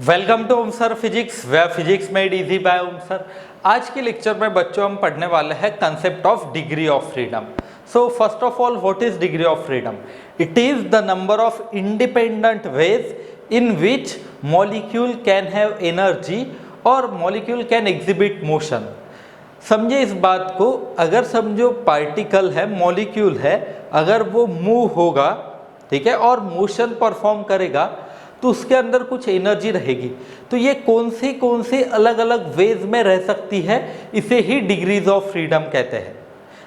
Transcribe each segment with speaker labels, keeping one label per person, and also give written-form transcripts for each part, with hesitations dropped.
Speaker 1: Welcome to Om sir physics way physics made easy by Om sir. आज के lecture में बच्चों हम पढ़ने वाले हैं concept of degree of freedom. So first of all what is degree of freedom? It is the number of independent ways in which molecule can have energy और molecule can exhibit motion. समझे इस बात को, अगर समझो particle है, molecule है, अगर वो मूव होगा, ठीक है, और मोशन परफॉर्म करेगा तो उसके अंदर कुछ एनर्जी रहेगी। तो ये कौन से अलग अलग वेज में रह सकती है, इसे ही डिग्रीज ऑफ फ्रीडम कहते हैं।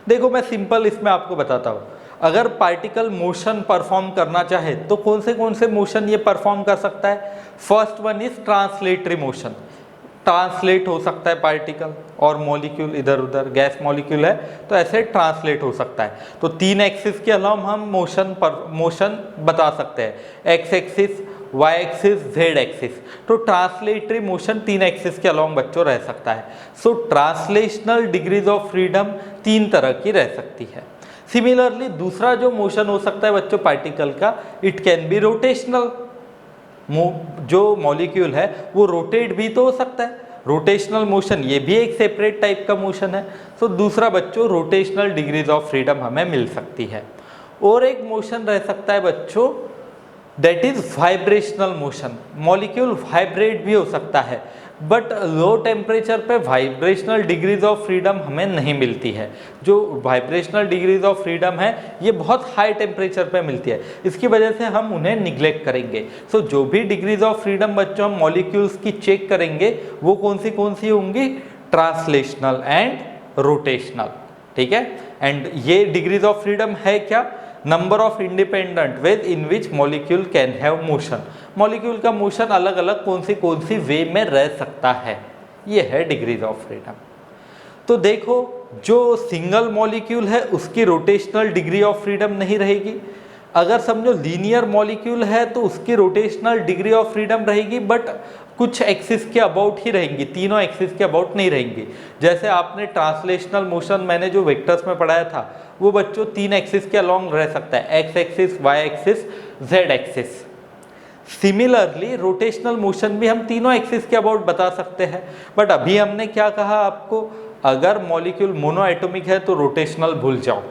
Speaker 1: देखो मैं सिंपल इसमें आपको बताता हूँ। अगर पार्टिकल मोशन परफॉर्म करना चाहे तो कौन से मोशन ये परफॉर्म कर सकता है? First one is translatory motion. Translate हो सकता है पार्टिकल और मॉलिक्यूल इधर उधर, गैस मॉलिक्यूल है तो ऐसे ट्रांसलेट हो सकता है। तो तीन एक्सिस के अलावा हम मोशन बता सकते हैं, X axis, Y axis, Z axis. तो ट्रांसलेटरी मोशन तीन एक्सिस के अलावा बच्चों रह सकता है। So translational degrees of freedom तीन तरह की रह सकती है। सिमिलरली दूसरा जो मोशन हो सकता है बच्चों पार्टिकल का, इट कैन बी रोटेशनल। जो मॉलिक्यूल है वो रोटेट भी तो हो सकता है, रोटेशनल मोशन, ये भी एक सेपरेट टाइप का मोशन है। सो दूसरा बच्चों रोटेशनल डिग्रीज ऑफ फ्रीडम हमें मिल सकती है। और एक मोशन रह सकता है बच्चों, that is vibrational motion. Molecule vibrate भी हो सकता है, बट लो टेम्परेचर पे वाइब्रेशनल डिग्रीज ऑफ फ्रीडम हमें नहीं मिलती है। जो वाइब्रेशनल डिग्रीज ऑफ फ्रीडम है ये बहुत हाई टेम्परेचर पे मिलती है, इसकी वजह से हम उन्हें निग्लेक्ट करेंगे। सो जो भी डिग्रीज ऑफ फ्रीडम बच्चों हम मॉलिक्यूल्स की चेक करेंगे वो कौन सी होंगी? ट्रांसलेशनल एंड रोटेशनल, ठीक है। एंड ये डिग्रीज ऑफ फ्रीडम है क्या? Number of independent ways in which molecule can have motion. Molecule का मोशन अलग अलग कौन सी वे में रह सकता है, ये है डिग्रीज ऑफ फ्रीडम। तो देखो जो सिंगल मॉलिक्यूल है उसकी रोटेशनल डिग्री ऑफ फ्रीडम नहीं रहेगी। अगर समझो लीनियर मॉलिक्यूल है तो उसकी रोटेशनल डिग्री ऑफ फ्रीडम रहेगी, बट कुछ एक्सिस के अबाउट ही रहेंगी, तीनों एक्सिस के अबाउट नहीं रहेंगी। जैसे आपने ट्रांसलेशनल मोशन मैंने जो वेक्टर्स में पढ़ाया था वो बच्चों तीन एक्सिस के अलोंग रह सकता है, X axis, Y axis, Z axis. Similarly rotational motion भी हम तीनों एक्सिस के अबाउट बता सकते हैं। बट अभी हमने क्या कहा आपको, अगर मॉलिक्यूल मोनोएटॉमिक है तो रोटेशनल भूल जाओ,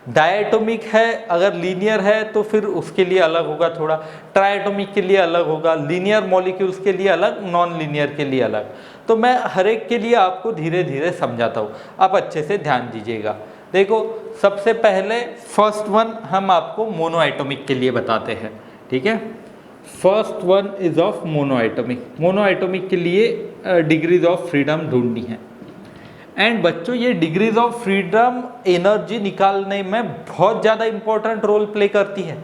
Speaker 1: डायटोमिक है, अगर लीनियर है तो फिर उसके लिए अलग होगा, थोड़ा ट्राइटोमिक के लिए अलग होगा, लीनियर मॉलिक्यूल्स के लिए अलग, नॉन लीनियर के लिए अलग। तो मैं हर एक के लिए आपको धीरे धीरे समझाता हूँ, आप अच्छे से ध्यान दीजिएगा। देखो सबसे पहले फर्स्ट वन हम आपको मोनोएटॉमिक के लिए बताते हैं, ठीक है। First one is of monoatomic. Monoatomic के लिए डिग्रीज ऑफ फ्रीडम ढूंढनी है। एंड बच्चों ये डिग्रीज ऑफ फ्रीडम एनर्जी निकालने में बहुत ज़्यादा इंपॉर्टेंट रोल प्ले करती है।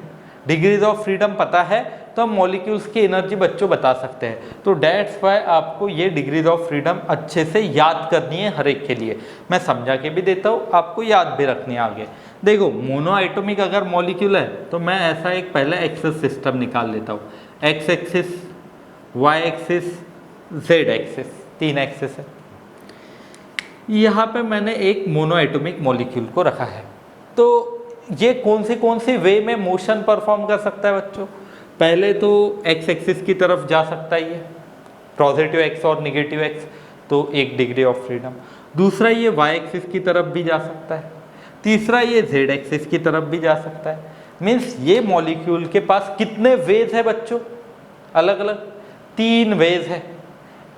Speaker 1: डिग्रीज ऑफ फ्रीडम पता है तो हम मॉलिक्यूल्स की एनर्जी बच्चों बता सकते हैं। तो डेट्स वाई आपको ये डिग्रीज ऑफ फ्रीडम अच्छे से याद करनी है हर एक के लिए। मैं समझा के भी देता हूँ, आपको याद भी रखनी है आगे। देखो मोनोएटॉमिक अगर मॉलिक्यूल है तो मैं ऐसा एक पहले एक्सिस सिस्टम निकाल लेता हूँ, X axis, Y axis, Z axis, तीन एक्सिस है। यहाँ पे मैंने एक मोनोएटॉमिक मॉलिक्यूल को रखा है। तो ये कौन सी वे में मोशन परफॉर्म कर सकता है बच्चों? पहले तो एक्स एक्सिस की तरफ जा सकता है, ये पॉजिटिव एक्स और निगेटिव एक्स, तो एक डिग्री ऑफ फ्रीडम। दूसरा ये वाई एक्सिस की तरफ भी जा सकता है। तीसरा ये जेड एक्सिस की तरफ भी जा सकता है। मीन्स ये मॉलिक्यूल के पास कितने वेज है बच्चों? अलग अलग तीन वेज है,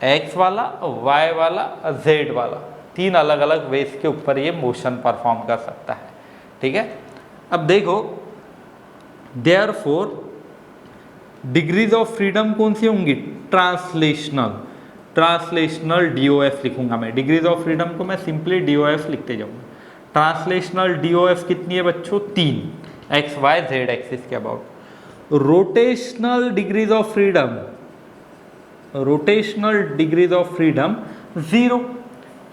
Speaker 1: एक्स वाला, वाई वाला, जेड वाला, तीन अलग अलग वेज के ऊपर ये मोशन परफॉर्म कर सकता है, ठीक है। अब देखो देयरफॉर डिग्रीज ऑफ फ्रीडम कौन सी होंगी? ट्रांसलेशनल डीओएफ लिखूंगा मैं। डिग्रीज ऑफ फ्रीडम को मैं सिंपली डीओएफ लिखते जाऊंगा। ट्रांसलेशनल डीओएफ कितनी है बच्चों? तीन, एक्स वाई जेड एक्सिस के about. Rotational degrees of freedom zero,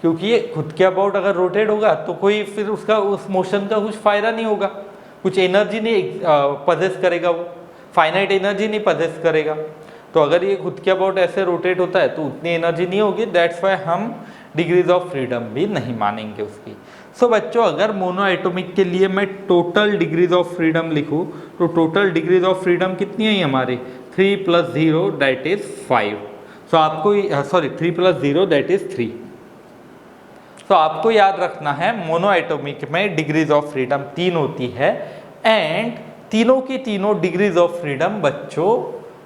Speaker 1: क्योंकि ये खुद के अबाउट अगर रोटेट होगा तो कोई फिर उसका उस मोशन का कुछ फायदा नहीं होगा, कुछ एनर्जी नहीं पजेस करेगा, वो फाइनाइट एनर्जी नहीं पजेस करेगा। तो अगर ये खुद के अबाउट ऐसे रोटेट होता है तो उतनी एनर्जी नहीं होगी, दैट्स वाई हम डिग्रीज ऑफ फ्रीडम भी नहीं मानेंगे उसकी। सो बच्चों अगर मोनोएटॉमिक के लिए मैं टोटल डिग्रीज ऑफ फ्रीडम लिखूँ तो टोटल डिग्रीज ऑफ फ्रीडम कितनी है हमारी? 3 + 0 दैट इज 5। सो आपको 3 + 0 दैट इज 3। तो आपको याद रखना है मोनो एटॉमिक में डिग्रीज ऑफ फ्रीडम 3 होती है एंड तीनों की तीनों डिग्रीज ऑफ फ्रीडम बच्चों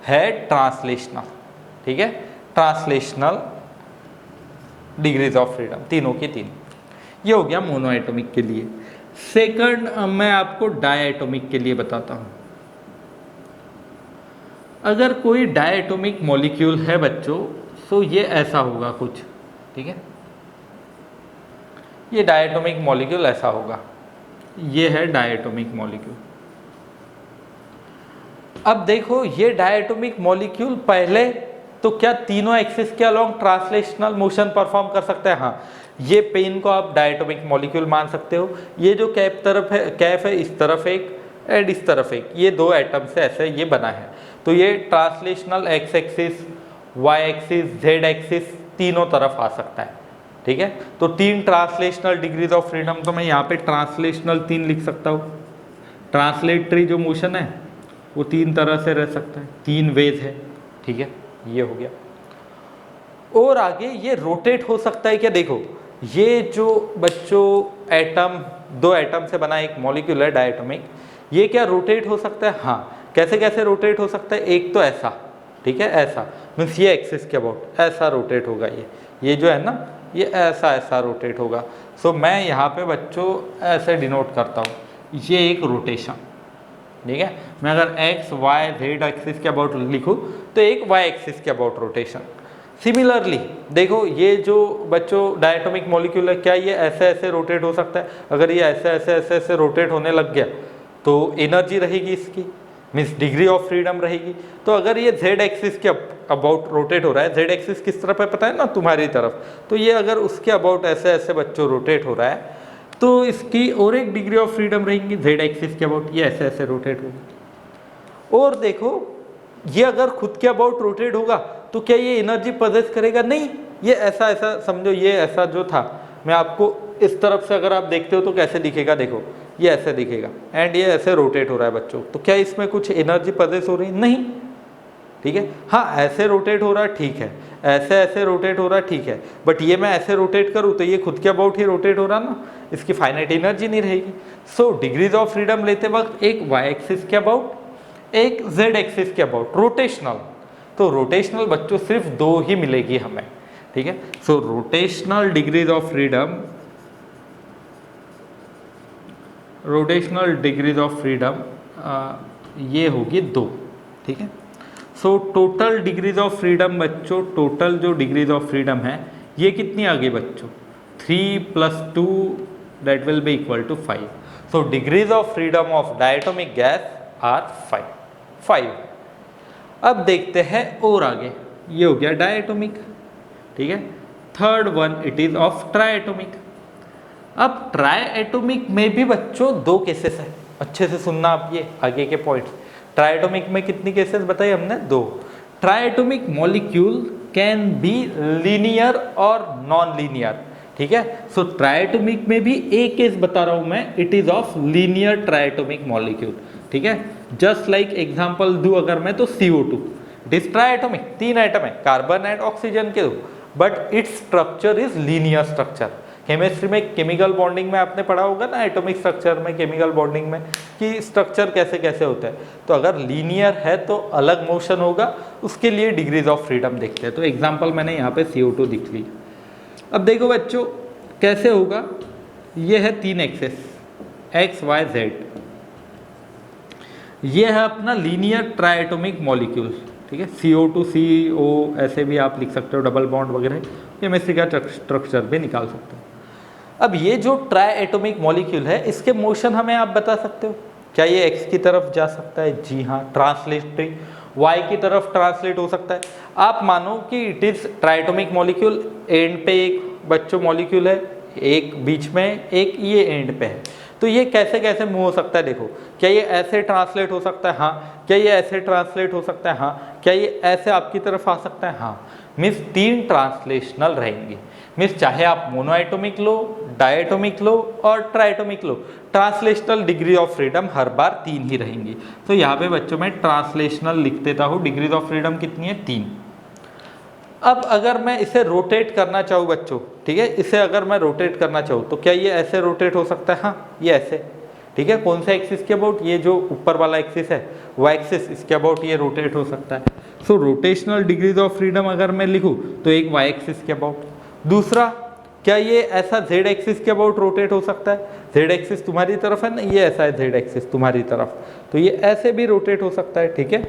Speaker 1: है ट्रांसलेशनल। ठीक है, ट्रांसलेशनल डिग्रीज ऑफ फ्रीडम तीनों की तीन। ये हो गया मोनो एटॉमिक के लिए। सेकंड मैं आपको डाई एटॉमिक के लिए बताता हूं। अगर कोई डाई एटॉमिक मॉलिक्यूल है बच्चों तो ये ऐसा होगा कुछ। ठीक है, ये डाई एटॉमिक मॉलिक्यूल ऐसा होगा। ये है डाई एटॉमिक मॉलिक्यूल। अब देखो ये डाई एटॉमिक मॉलिक्यूल पहले तो क्या तीनों एक्सिस के अलोंग ट्रांसलेशनल मोशन परफॉर्म कर सकते हैं? हाँ, ये पेन को आप डाई एटॉमिक मॉलिक्यूल मान सकते हो। ये जो कैप है इस तरफ एक एंड इस तरफ एक, ये दो एटम से ऐसे ये बना है। तो ये translational X axis, Y axis, Z axis तीनों तरफ आ सकता है। ठीक है, तो 3 ट्रांसलेशनल डिग्रीज ऑफ फ्रीडम, तो मैं यहाँ पे ट्रांसलेशनल 3 लिख सकता हूँ। ट्रांसलेटरी जो मोशन है वो 3 तरह से रह सकता है, 3 वेज है। ठीक है, ये हो गया। और आगे ये रोटेट हो सकता है क्या? देखो ये जो बच्चों एटम, 2 एटम से बना एक मॉलिक्यूल है डायटोमिक, ये क्या रोटेट हो सकता है? हाँ, कैसे कैसे रोटेट हो सकता है? एक तो ऐसा, ठीक है, ऐसा मीन्स ये एक्सिस के अबाउट ऐसा रोटेट होगा। ये जो है ना, ये ऐसा ऐसा रोटेट होगा। सो मैं यहाँ पे बच्चों ऐसे डिनोट करता हूँ, ये एक रोटेशन। ठीक है, मैं अगर एक्स वाई जेड एक्सिस के अबाउट लिखूँ तो एक वाई एक्सिस के अबाउट रोटेशन। सिमिलरली देखो ये जो बच्चों डायटोमिक मॉलिक्यूल है, क्या ये ऐसे ऐसे रोटेट हो सकता है? अगर ये ऐसे ऐसे ऐसे ऐसे रोटेट होने लग गया तो एनर्जी रहेगी इसकी, मीन्स डिग्री ऑफ फ्रीडम रहेगी। तो अगर ये जेड एक्सिस के अबाउट रोटेट हो रहा है, जेड एक्सिस किस तरफ है पता है ना, तुम्हारी तरफ, तो ये अगर उसके अबाउट ऐसे ऐसे बच्चों रोटेट हो रहा है तो इसकी और एक डिग्री ऑफ फ्रीडम रहेंगी जेड एक्सिस के अबाउट, ये ऐसे ऐसे रोटेट होगी। और देखो ये अगर खुद के अबाउट रोटेट होगा तो क्या ये एनर्जी पजेस करेगा? नहीं, ये ऐसा ऐसा समझो, ये ऐसा जो था, मैं आपको इस तरफ से अगर आप देखते हो तो कैसे दिखेगा, देखो ये ऐसे दिखेगा एंड ये ऐसे रोटेट हो रहा है बच्चों, तो क्या इसमें कुछ एनर्जी पजेस हो रही? नहीं। ठीक है, हाँ ऐसे रोटेट हो रहा है, ठीक है, ऐसे ऐसे रोटेट हो रहा है, ठीक है, बट ये मैं ऐसे रोटेट करूँ तो ये खुद के अबाउट ही रोटेट हो रहा ना, इसकी फाइनाइट एनर्जी नहीं रहेगी। सो डिग्रीज ऑफ फ्रीडम लेते वक्त एक वाई एक्सिस के अबाउट, एक जेड एक्सिस के अबाउट रोटेशनल। तो रोटेशनल बच्चों सिर्फ 2 ही मिलेगी हमें। ठीक है, so rotational degrees of freedom, rotational degrees of freedom ये होगी 2। ठीक है, so total degrees of freedom बच्चों, टोटल जो डिग्रीज ऑफ फ्रीडम है ये कितनी आ गई बच्चों? 3 + 2 that will be equal to 5। So degrees of freedom of diatomic gas are 5। अब देखते हैं और आगे, ये हो गया डायटोमिक। ठीक है, third one it is of ट्राइएटोमिक। अब ट्राइएटोमिक में भी बच्चों 2 केसेस है, अच्छे से सुनना आप ये आगे के पॉइंट्स। ट्राइएटोमिक में कितनी केसेस बताई हमने? 2। ट्राइएटोमिक मॉलिक्यूल कैन बी लीनियर और नॉन लीनियर। ठीक है, सो ट्राइएटोमिक में भी एक केस बता रहा हूं मैं, it is of linear ट्राइएटोमिक molecule. ठीक है, जस्ट लाइक एग्जांपल दूं अगर मैं तो CO2, इट इज ट्राइएटोमिक, 3 एटम है, कार्बन एंड ऑक्सीजन के 2, but its structure is linear structure. Chemistry में केमिकल बॉन्डिंग में आपने पढ़ा होगा ना, एटॉमिक स्ट्रक्चर में, केमिकल बॉन्डिंग में, कि स्ट्रक्चर कैसे कैसे होता है। तो अगर लीनियर है तो अलग मोशन होगा, उसके लिए डिग्रीज ऑफ फ्रीडम देखते हैं। तो एग्जांपल मैंने यहाँ पे CO2 दिख ली। अब देखो बच्चों कैसे होगा, ये है 3 एक्सेस एक्स वाई जेड, ये है अपना लीनियर ट्राइएटोमिक मॉलिक्यूल। ठीक है, CO2 CO ऐसे भी आप लिख सकते हो, डबल बॉन्ड वगैरह, केमिस्ट्री का स्ट्रक्चर भी निकाल सकते हो। अब ये जो ट्राइएटोमिक मॉलिक्यूल है इसके मोशन हमें आप बता सकते हो, क्या ये एक्स की तरफ जा सकता है? जी हाँ, ट्रांसलेटरी, वाई की तरफ ट्रांसलेट हो सकता है। आप मानो कि इट इज ट्राइएटोमिक मॉलिक्यूल, एंड पे एक बच्चों मॉलिक्यूल है, एक बीच में, एक ये एंड पे है, तो ये कैसे कैसे मूव हो सकता है? देखो, क्या ये ऐसे ट्रांसलेट हो सकता है? हाँ। क्या ये ऐसे ट्रांसलेट हो सकता है? हाँ। क्या ये ऐसे आपकी तरफ आ सकता है? हाँ। मीन्स 3 ट्रांसलेशनल रहेंगे। मीन्स चाहे आप मोनोएटॉमिक लो, डायटोमिक लो और ट्राइटोमिक लो, ट्रांसलेशनल डिग्री ऑफ फ्रीडम हर बार 3 ही रहेंगी। तो यहाँ पे बच्चों मैं ट्रांसलेशनल लिख देता हूँ, डिग्रीज ऑफ फ्रीडम कितनी है 3। अब अगर मैं इसे रोटेट करना चाहूँ बच्चों, ठीक है, इसे अगर मैं रोटेट करना चाहूँ तो क्या ये ऐसे रोटेट हो सकता है? हाँ, ये ऐसे, ठीक है। कौन सा एक्सिस के अबाउट? ये जो ऊपर वाला एक्सिस है वो एक्सिस, इसके अबाउट ये रोटेट हो सकता है। So rotational degrees of freedom अगर मैं लिखूँ तो एक वाई एक्सिस के अबाउट। दूसरा, क्या ये ऐसा जेड एक्सिस के अबाउट रोटेट हो सकता है? जेड एक्सिस तुम्हारी तरफ है ना, ये ऐसा है जेड एक्सिस तुम्हारी तरफ, तो ये ऐसे भी रोटेट हो सकता है, ठीक है।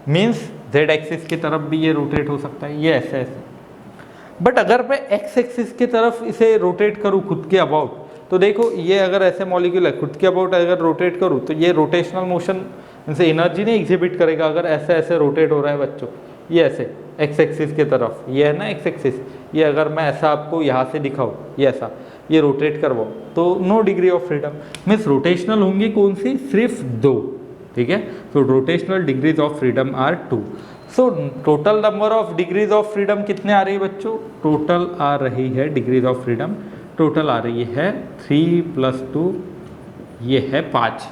Speaker 1: मीन्स जेड एक्सिस की तरफ भी ये रोटेट हो सकता है, ये ऐसे ऐसे। बट अगर मैं एक्स एक्सिस की तरफ इसे रोटेट करूँ खुद के अबाउट, तो देखो ये अगर ऐसे मॉलिक्यूल है, खुद के अबाउट अगर रोटेट करूँ तो ये रोटेशनल मोशन इनसे एनर्जी नहीं एग्जिबिट करेगा। अगर ऐसे ऐसे रोटेट हो रहा है बच्चों, ये ऐसे एक्स एक्सिस की तरफ, ये है ना एक्स एक्सिस, ये अगर मैं ऐसा आपको यहाँ से दिखाऊँ, ये ऐसा, ये रोटेट करवाओ, तो no degree of freedom. Means rotational होंगी कौन सी? सिर्फ 2, ठीक है। तो rotational degrees of freedom are 2। So total number of degrees of freedom कितने आ रही है बच्चों? टोटल आ रही है डिग्रीज ऑफ फ्रीडम, टोटल आ रही है 3 + 2, ये है 5।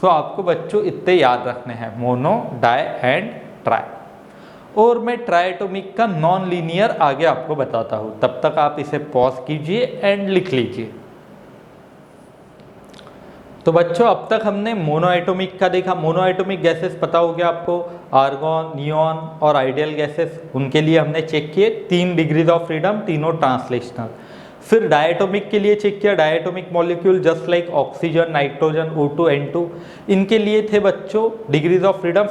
Speaker 1: सो आपको बच्चों इतने याद रखने हैं, मोनो, डाई एंड ट्राई। और मैं ट्राइटोमिक का नॉन लीनियर आगे आपको बताता हूँ, तब तक आप इसे पॉज कीजिए एंड लिख लीजिए। तो बच्चों अब तक हमने मोनोएटॉमिक का देखा। मोनोएटॉमिक गैसेस पता हो गया आपको, आर्गॉन, नियॉन और आइडियल गैसेस, उनके लिए हमने चेक किए 3 डिग्रीज ऑफ फ्रीडम, तीनों ट्रांसलेशनल। फिर डायटोमिक के लिए चेक किया, diatomic molecule just like oxygen, nitrogen, O2, N2, इनके लिए थे बच्चों डिग्रीज ऑफ फ्रीडम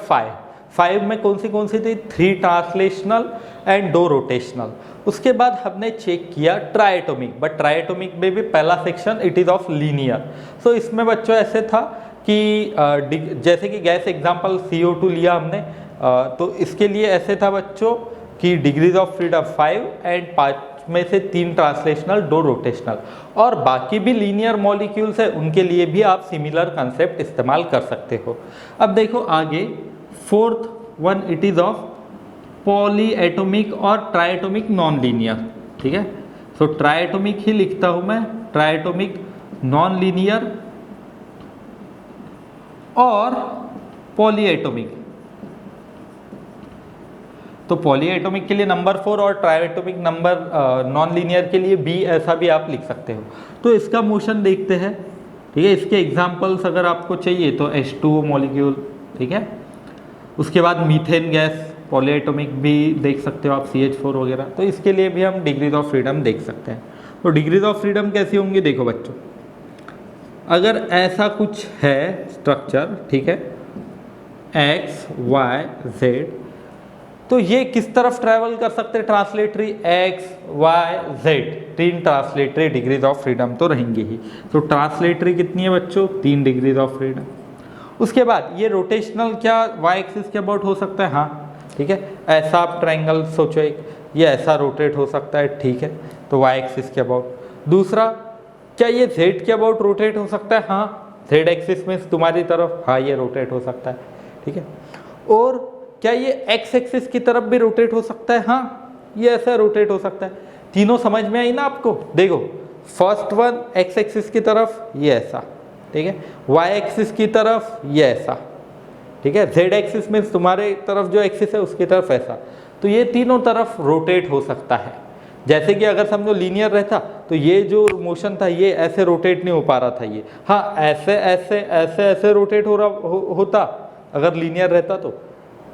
Speaker 1: 5 में कौन सी थी? 3 ट्रांसलेशनल एंड 2 रोटेशनल। उसके बाद हमने चेक किया ट्राइटोमिक, बट ट्राइटोमिक में भी पहला section it is of linear. So इसमें बच्चों ऐसे था कि जैसे कि गैस एग्जांपल CO2 लिया हमने, तो इसके लिए ऐसे था बच्चों कि डिग्रीज ऑफ फ्रीडम 5 एंड 5 में से 3 ट्रांसलेशनल, 2 रोटेशनल। और बाकी भी लीनियर मॉलिक्यूल्स है, उनके लिए भी आप सिमिलर कंसेप्ट इस्तेमाल कर सकते हो। अब देखो आगे 4th one it is of poly atomic और ट्राइएटोमिक नॉन लीनियर, ठीक है। सो ट्राइएटोमिक ही लिखता हूं मैं, ट्राइएटोमिक नॉन लीनियर और पॉलीएटोमिक। तो पॉलीएटोमिक के लिए नंबर 4 और ट्राइएटोमिक नंबर नॉन लीनियर के लिए B, ऐसा भी आप लिख सकते हो। तो इसका मोशन देखते हैं, ठीक है। इसके एग्जांपल्स अगर आपको चाहिए तो H2O मॉलिक्यूल, ठीक है। उसके बाद मीथेन गैस, पॉलीएटोमिक भी देख सकते हो आप, CH4 वगैरह। तो इसके लिए भी हम डिग्रीज ऑफ फ्रीडम देख सकते हैं। तो डिग्रीज ऑफ फ्रीडम कैसी होंगी? देखो बच्चों, अगर ऐसा कुछ है स्ट्रक्चर, ठीक है, X, Y, Z, तो ये किस तरफ ट्रैवल कर सकते हैं? Translatory X, Y, Z, 3 translatory degrees of freedom तो रहेंगी ही। तो ट्रांसलेटरी कितनी है बच्चों? 3 डिग्रीज ऑफ फ्रीडम। उसके बाद ये रोटेशनल क्या Y एक्सिस के अबाउट हो सकता है? हाँ, ठीक है। ऐसा आप ट्रायंगल सोचो एक, ये ऐसा रोटेट हो सकता है, ठीक है, तो Y एक्सिस के अबाउट। दूसरा, क्या ये Z के अबाउट रोटेट हो सकता है? हाँ, Z एक्सिस में तुम्हारी तरफ, हाँ ये रोटेट हो सकता है, ठीक है। और क्या ये X एक्सिस की तरफ भी रोटेट हो सकता है? हाँ, ये ऐसा रोटेट हो सकता है। तीनों समझ में आई ना आपको? देखो फर्स्ट वन X एक्सिस की तरफ ये ऐसा, ठीक है, Y एक्सिस की तरफ ये ऐसा, ठीक है, Z एक्सिस में तुम्हारे तरफ जो एक्सिस है उसकी तरफ ऐसा। तो ये तीनों तरफ रोटेट हो सकता है। जैसे कि अगर समझो लीनियर रहता तो ये जो मोशन था ये ऐसे रोटेट नहीं हो पा रहा था, ये हाँ ऐसे ऐसे ऐसे ऐसे रोटेट हो रहा होता अगर लीनियर रहता तो।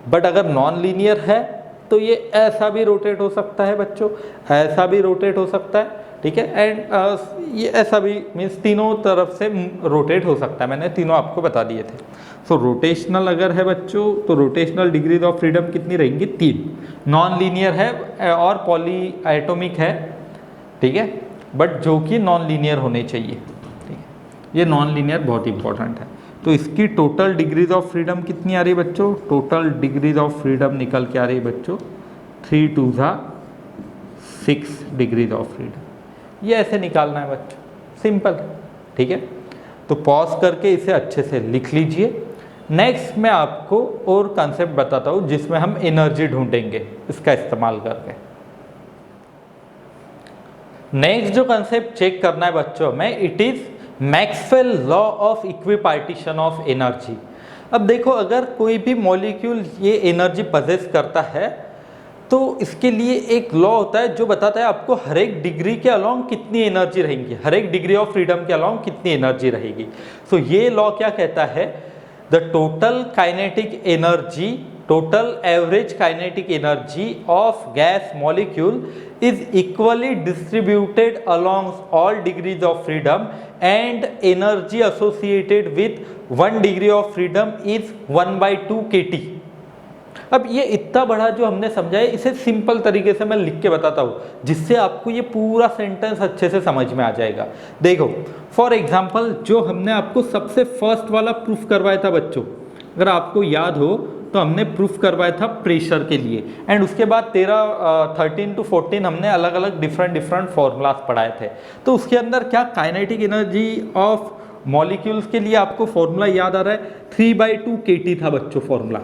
Speaker 1: बट अगर नॉन लीनियर है तो ये ऐसा भी रोटेट हो सकता है बच्चों, ऐसा भी रोटेट हो सकता है, ठीक है, एंड ये ऐसा भी, मीन्स तीनों तरफ से रोटेट हो सकता है। मैंने तीनों आपको बता दिए थे। सो रोटेशनल अगर है बच्चों तो रोटेशनल डिग्रीज ऑफ फ्रीडम कितनी रहेंगी? 3। नॉन लीनियर है और पॉली एटोमिक है, ठीक है, बट जो कि नॉन लीनियर होने चाहिए, ठीक है। ये नॉन लीनियर बहुत इंपॉर्टेंट है। तो इसकी टोटल डिग्रीज ऑफ फ्रीडम कितनी आ रही है बच्चों? टोटल डिग्रीज ऑफ फ्रीडम निकल के आ रही है बच्चों 3 2 6 डिग्रीज ऑफ फ्रीडम। ये ऐसे निकालना है बच्चों, सिंपल, ठीक है। तो पॉज करके इसे अच्छे से लिख लीजिए नेक्स्ट मैं आपको और कंसेप्ट बताता हूँ जिसमें हम एनर्जी ढूंढेंगे इसका इस्तेमाल करके। नेक्स्ट जो कंसेप्ट चेक करना है बच्चों में, it is Maxwell law of equipartition of energy. अब देखो, अगर कोई भी मॉलिक्यूल ये एनर्जी पजेस करता है तो इसके लिए एक लॉ होता है जो बताता है आपको हर एक डिग्री के अलोंग कितनी एनर्जी रहेगी, हर एक डिग्री ऑफ फ्रीडम के अलोंग कितनी एनर्जी रहेगी। सो ये लॉ क्या कहता है, the total kinetic energy, total average kinetic energy of gas molecule is equally distributed along all degrees of freedom and energy associated with 1 degree of freedom is 1/2 kT। अब ये इतना बड़ा जो हमने समझा है, इसे सिंपल तरीके से मैं लिख के बताता हूँ जिससे आपको ये पूरा सेंटेंस अच्छे से समझ में आ जाएगा। देखो, फॉर एग्जांपल जो हमने आपको सबसे फर्स्ट वाला प्रूफ करवाया था बच्चों, अगर आपको याद हो तो हमने प्रूफ करवाया था प्रेशर के लिए, एंड उसके बाद 13 to 14 हमने अलग अलग डिफरेंट फॉर्मूलाज पढ़ाए थे। तो उसके अंदर क्या काइनेटिक एनर्जी ऑफ मॉलिक्यूल्स के लिए आपको फॉर्मूला याद आ रहा है, 3/2 kT था बच्चों। फॉर्मूला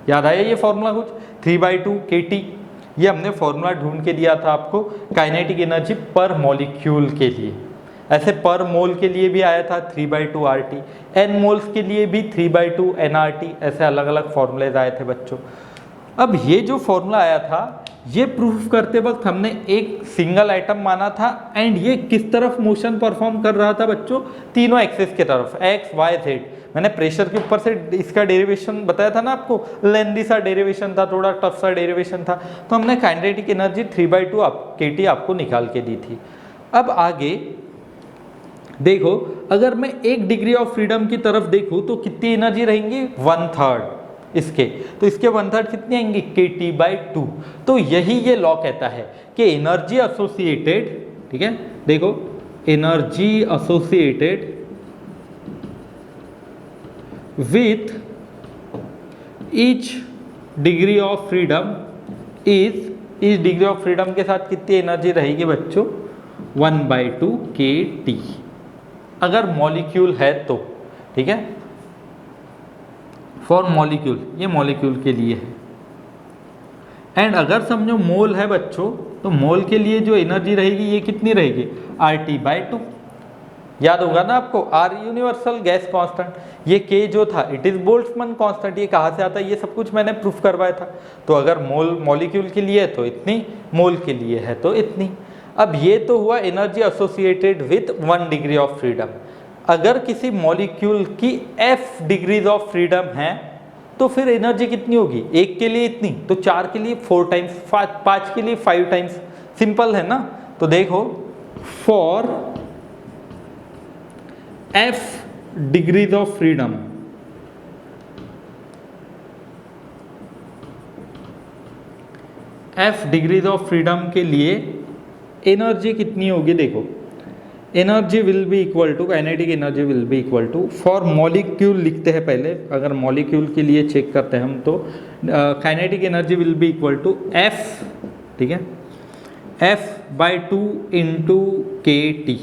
Speaker 1: याद आया ये फॉर्मूला कुछ, 3/2 kT, ये हमने फॉर्मूला ढूंढ के दिया था आपको काइनेटिक एनर्जी पर मॉलिक्यूल के लिए। ऐसे पर मोल के लिए भी आया था 3/2 RT, एन मोल्स के लिए भी 3/2 nRT, ऐसे अलग अलग फॉर्मूलेज आए थे बच्चों। अब ये जो फॉर्मूला आया था, ये प्रूफ करते वक्त हमने एक सिंगल एटम माना था, एंड ये किस तरफ मोशन परफॉर्म कर रहा था बच्चों, तीनों एक्सिस की तरफ, x y z। मैंने प्रेशर के ऊपर से इसका डेरिवेशन बताया था ना आपको, लेंदी सा डेरिवेशन था, थोड़ा टफ सा डेरिवेशन था। तो हमने काइनेटिक एनर्जी 3/2 kT आपको निकाल के दी थी। अब आगे देखो, अगर मैं 1 डिग्री ऑफ फ्रीडम की तरफ देखूं तो कितनी एनर्जी रहेंगी, 1/3 इसके, तो इसके 1/3 कितनी आएंगी, kT/2। तो यही ये लॉ कहता है कि एनर्जी एसोसिएटेड, ठीक है, देखो energy associated with each degree of freedom इस डिग्री ऑफ फ्रीडम के साथ कितनी एनर्जी रहेगी बच्चों, 1/2 kT अगर मॉलिक्यूल है तो, ठीक है, फॉर मॉलिक्यूल, ये मॉलिक्यूल के लिए है। एंड अगर समझो मोल है बच्चों, तो मोल के लिए जो एनर्जी रहेगी ये कितनी रहेगी, RT/2। याद होगा ना आपको, R यूनिवर्सल गैस कांस्टेंट, ये K जो था इट इज बोल्ट्जमैन कांस्टेंट। ये कहाँ से आता है, ये सब कुछ मैंने प्रूफ करवाया था। तो अगर मोल मॉलिक्यूल के लिए है तो इतनी, मोल के लिए है तो इतनी। अब ये तो हुआ energy associated with 1 degree of freedom. अगर किसी मॉलिक्यूल की f डिग्रीज ऑफ फ्रीडम है तो फिर एनर्जी कितनी होगी, 1 के लिए इतनी, तो 4 के लिए 4 टाइम्स, 5 के लिए 5 टाइम्स। सिंपल है ना। तो देखो, for f degrees of freedom, f degrees of freedom के लिए एनर्जी कितनी होगी, देखो energy will be equal to, kinetic energy will be equal to, for molecule लिखते हैं पहले, अगर मॉलिक्यूल के लिए चेक करते हैं हम तो kinetic energy will be equal to f, ठीक है, f/2 इंटू kT,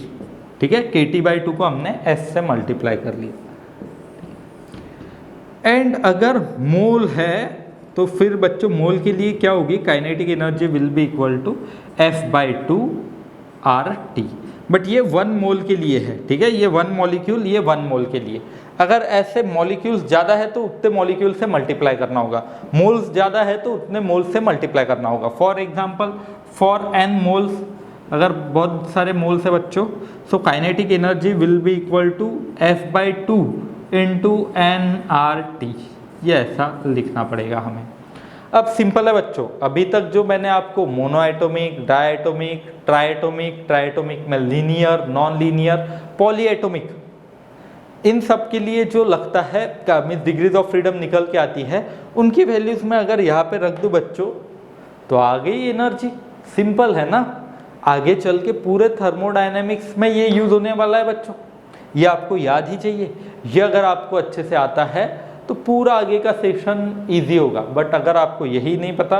Speaker 1: ठीक है, kT/2 को हमने s से मल्टीप्लाई कर लिया। एंड अगर मोल है तो फिर बच्चों मोल के लिए क्या होगी, kinetic energy will be equal to f/2 RT। But ये 1 मोल के लिए है, ठीक है, ये 1 मॉलिक्यूल, ये 1 मोल के लिए। अगर ऐसे मॉलिक्यूल्स ज़्यादा है तो उतने मॉलिक्यूल से मल्टीप्लाई करना होगा, मोल्स ज़्यादा है तो उतने मोल से मल्टीप्लाई करना होगा। For example, for n moles, अगर बहुत सारे मोल्स है बच्चों, so kinetic energy will be equal to f/2 into nRT। ये ऐसा लिखना पड़ेगा हमें। अब सिंपल है बच्चों, अभी तक जो मैंने आपको मोनोएटॉमिक, डायटोमिक, ट्राइएटोमिक में लीनियर, नॉन लीनियर, पॉलीएटोमिक, इन सब के लिए जो लगता है डिग्रीज ऑफ फ्रीडम निकल के आती है, उनकी वैल्यूज में अगर यहाँ पे रख दूं बच्चों तो आ गई एनर्जी। सिंपल है ना। आगे चल के पूरे थर्मोडायनेमिक्स में ये यूज होने वाला है बच्चों, ये आपको याद ही चाहिए। ये अगर आपको अच्छे से आता है तो पूरा आगे का सेशन इजी होगा, बट अगर आपको यही नहीं पता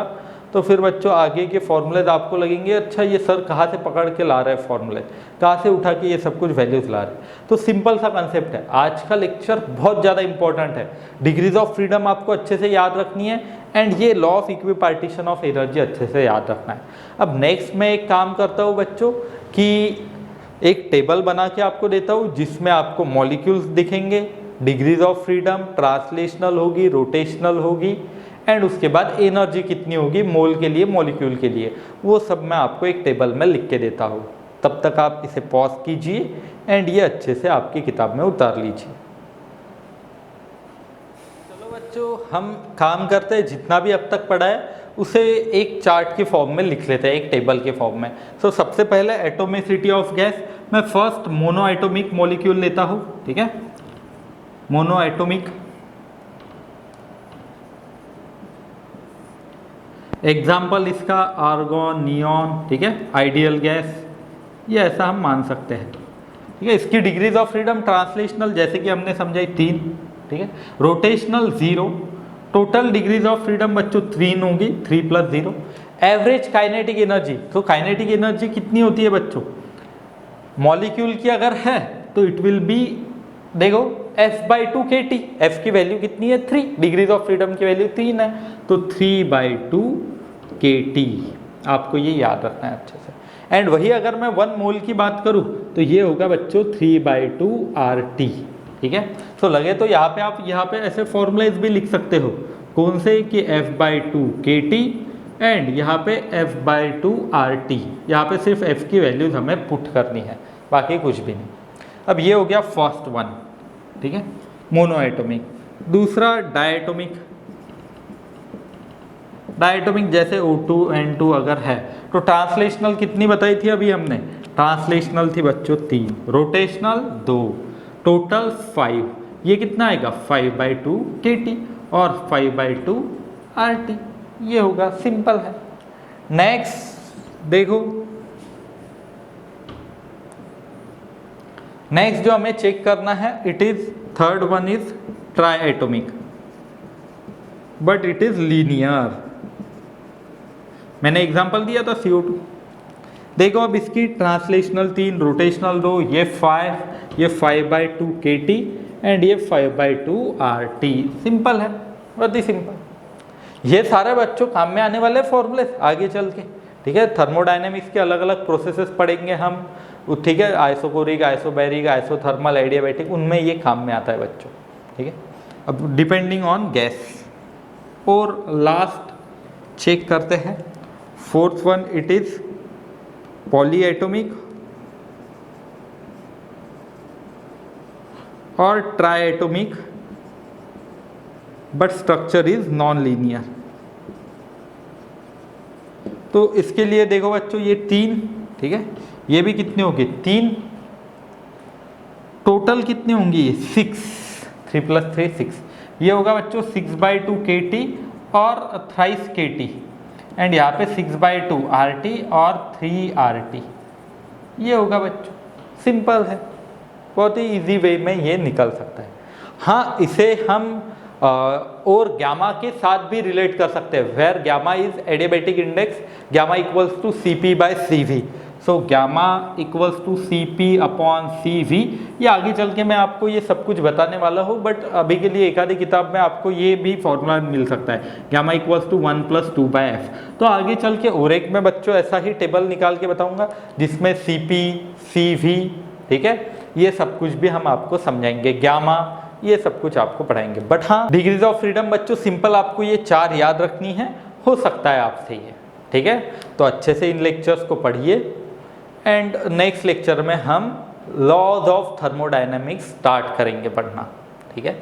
Speaker 1: तो फिर बच्चों आगे के फॉर्मूलेज आपको लगेंगे अच्छा ये सर कहाँ से पकड़ के ला रहे हैं फॉर्मूलेज, कहाँ से उठा के ये सब कुछ वैल्यूज ला रहे हैं। तो सिंपल सा कंसेप्ट है। आज का लेक्चर बहुत ज़्यादा इंपॉर्टेंट है। डिग्रीज ऑफ फ्रीडम आपको अच्छे से याद रखनी है एंड ये law of equipartition of energy अच्छे से याद रखना है। अब नेक्स्ट मैं एक काम करता हूँ बच्चों कि एक टेबल बना के आपको देता हूँ जिसमें आपको मॉलिक्यूल्स दिखेंगे, डिग्रीज ऑफ फ्रीडम, ट्रांसलेशनल होगी, रोटेशनल होगी एंड उसके बाद एनर्जी कितनी होगी मोल के लिए, मॉलिक्यूल के लिए, वो सब मैं आपको एक टेबल में लिख के देता हूँ। तब तक आप इसे पॉज कीजिए एंड ये अच्छे से आपकी किताब में उतार लीजिए। चलो बच्चों हम काम करते हैं, जितना भी अब तक पढ़ा है उसे एक चार्ट के फॉर्म में लिख लेते हैं, एक टेबल के फॉर्म में। सो सबसे पहले एटोमिसिटी ऑफ गैस, मैं फर्स्ट मोनो एटोमिक मॉलिक्यूल लेता हूँ, ठीक है, मोनो एटोमिक। एग्जाम्पल इसका आर्गॉन, नियॉन, ठीक है, आइडियल गैस, ये ऐसा हम मान सकते हैं, ठीक है। इसकी डिग्रीज ऑफ फ्रीडम ट्रांसलेशनल जैसे कि हमने समझाई 3, ठीक है, rotational 0, total degrees of freedom बच्चों 3 होगी, 3 + 0। एवरेज काइनेटिक एनर्जी, तो काइनेटिक एनर्जी कितनी होती है बच्चों मॉलिक्यूल की अगर है तो इट विल बी, देखो F/2 kT, F की वैल्यू कितनी है 3, डिग्रीज ऑफ फ्रीडम की वैल्यू 3 है तो 3/2 kT, आपको ये याद रखना है अच्छे से। एंड वही अगर मैं 1 मोल की बात करूँ तो ये होगा बच्चों 3/2 RT, ठीक है। तो लगे तो यहाँ पे आप यहाँ पे ऐसे फॉर्मूलेज भी लिख सकते हो, कौन से कि F/2 kT एंड यहाँ पे F/2 RT, यहाँ पे सिर्फ F की वैल्यूज हमें पुट करनी है, बाकी कुछ भी नहीं। अब ये हो गया फर्स्ट वन, ठीक है, मोनो एटोमिक। दूसरा डायटोमिक, डायटोमिक जैसे O2 N2 अगर है तो ट्रांसलेशनल कितनी बताई थी अभी हमने, ट्रांसलेशनल थी बच्चों 3, रोटेशनल 2, टोटल 5, ये कितना आएगा 5/2 kT और 5/2 RT, ये होगा, सिंपल है। नेक्स्ट देखो, नेक्स्ट जो हमें चेक करना है, it is third one is try atomic but it is linear. मैंने एग्जांपल दिया था CO2। देखो अब इसकी ट्रांसलेशनल 3, रोटेशनल 2, ये 5, ये 5/2 kT एंड ये 5/2 RT, सिंपल है, बहुत ही सिंपल। ये सारे बच्चों काम में आने वाले फॉर्मूले आगे चल के, ठीक है। थर्मोडायनेमिक्स के अलग अलग प्रोसेसेस पढ़ेंगे हम, ठीक है, आइसोकोरिक, आइसोबैरिक, आइसोथर्मल, एडियाबैटिक, उनमें ये काम में आता है बच्चों, ठीक है। अब डिपेंडिंग ऑन गैस। और लास्ट चेक करते हैं, fourth one it is polyatomic और triatomic but structure is non linear. तो इसके लिए देखो बच्चों ये 3, ठीक है, ये भी कितने होंगे 3, टोटल कितने होंगी 6, 3 + 3 6, ये होगा बच्चों 6/2 kT और थ्राइस kT एंड यहाँ पे 6/2 RT और 3 RT, ये होगा बच्चों, सिंपल है, बहुत ही इजी वे में ये निकल सकता है। हाँ, इसे हम और गामा के साथ भी रिलेट कर सकते हैं, where gamma is adiabatic index, gamma equals to CP/CV, so gamma equals to CP/CV। ये आगे चल के मैं आपको ये सब कुछ बताने वाला हूँ, बट अभी के लिए एक आधी किताब में आपको ये भी फॉर्मूला मिल सकता है, गामा इक्वल्स टू 1 + 2/f। तो आगे चल के और एक मैं बच्चों ऐसा ही टेबल निकाल के बताऊंगा जिसमें CP, CV, ठीक है, ये सब कुछ भी हम आपको समझाएंगे, गामा, ये सब कुछ आपको पढ़ाएंगे। बट हाँ, डिग्रीज ऑफ फ्रीडम बच्चों सिंपल आपको ये 4 याद रखनी है, हो सकता है आपसे ये, ठीक है। तो अच्छे से इन लेक्चर्स को पढ़िए एंड नेक्स्ट लेक्चर में हम लॉज ऑफ थर्मोडायनेमिक्स स्टार्ट करेंगे पढ़ना, ठीक है।